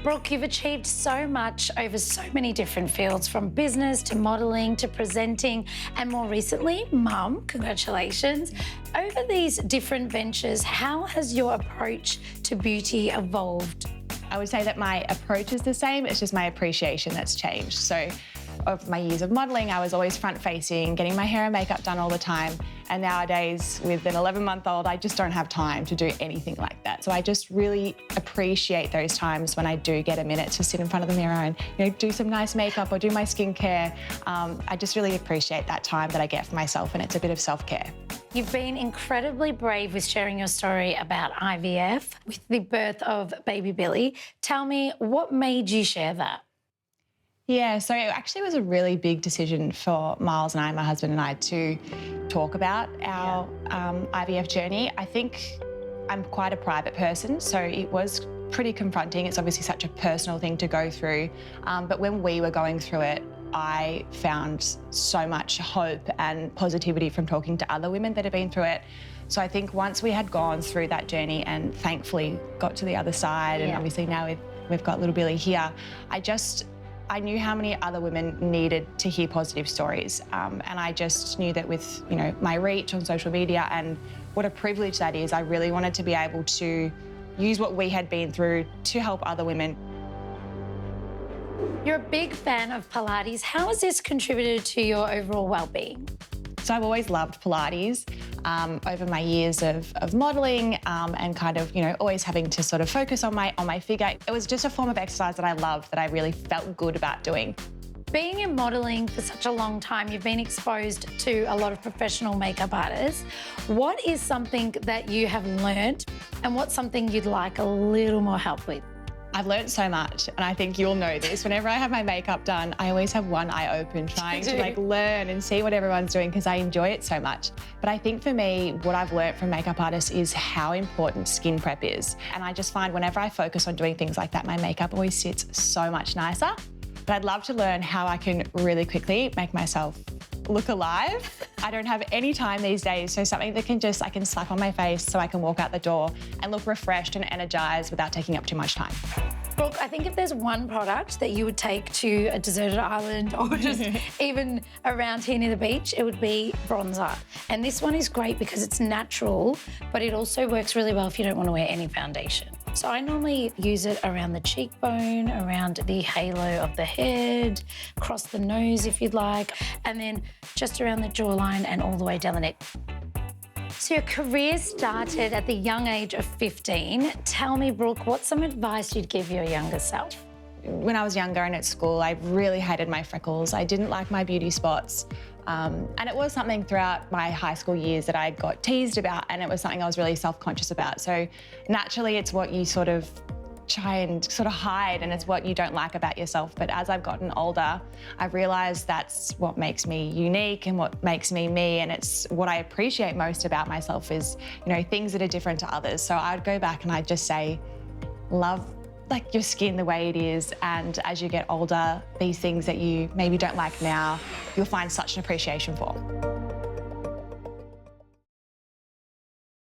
Brooke, you've achieved so much over so many different fields, from business to modelling to presenting and more recently, mum. Congratulations. Over these different ventures, how has your approach to beauty evolved? I would say that my approach is the same, it's just my appreciation that's changed. So of my years of modelling, I was always front-facing, getting my hair and makeup done all the time. And nowadays, with an 11-month-old, I just don't have time to do anything like that. So I just really appreciate those times when I do get a minute to sit in front of the mirror and do some nice makeup or do my skincare. I just really appreciate that time that I get for myself, and it's a bit of self-care. You've been incredibly brave with sharing your story about IVF with the birth of baby Billy. Tell me, what made you share that? Yeah, so it actually was a really big decision for Miles and I, my husband and I, to talk about our IVF journey. I think I'm quite a private person, so it was pretty confronting. It's obviously such a personal thing to go through. But when we were going through it, I found so much hope and positivity from talking to other women that have been through it. So I think once we had gone through that journey and thankfully got to the other side, and obviously now we've got little Billy here, I knew how many other women needed to hear positive stories. And I just knew that with my reach on social media and what a privilege that is, I really wanted to be able to use what we had been through to help other women. You're a big fan of Pilates. How has this contributed to your overall well-being? So I've always loved Pilates over my years of modelling and kind of, always having to sort of focus on my figure. It was just a form of exercise that I loved, that I really felt good about doing. Being in modelling for such a long time, you've been exposed to a lot of professional makeup artists. What is something that you have learnt, and what's something you'd like a little more help with? I've learned so much, and I think you'll know this. Whenever I have my makeup done, I always have one eye open, trying to learn and see what everyone's doing, because I enjoy it so much. But I think for me, what I've learned from makeup artists is how important skin prep is. And I just find whenever I focus on doing things like that, my makeup always sits so much nicer. But I'd love to learn how I can really quickly make myself look alive. I don't have any time these days, so something that I can slap on my face so I can walk out the door and look refreshed and energized without taking up too much time. Brooke, I think if there's one product that you would take to a deserted island or just even around here near the beach, it would be bronzer. And this one is great because it's natural, but it also works really well if you don't want to wear any foundation. So I normally use it around the cheekbone, around the halo of the head, across the nose if you'd like, and then just around the jawline and all the way down the neck. So your career started at the young age of 15. Tell me, Brooke, what's some advice you'd give your younger self? When I was younger and at school, I really hated my freckles. I didn't like my beauty spots. And it was something throughout my high school years that I got teased about, and it was something I was really self-conscious about. So naturally, it's what you sort of try and hide, and it's what you don't like about yourself. But as I've gotten older, I've realised that's what makes me unique and what makes me me, and it's what I appreciate most about myself is, things that are different to others. So I'd go back and I'd just say, love your skin the way it is, and as you get older, these things that you maybe don't like now, you'll find such an appreciation for.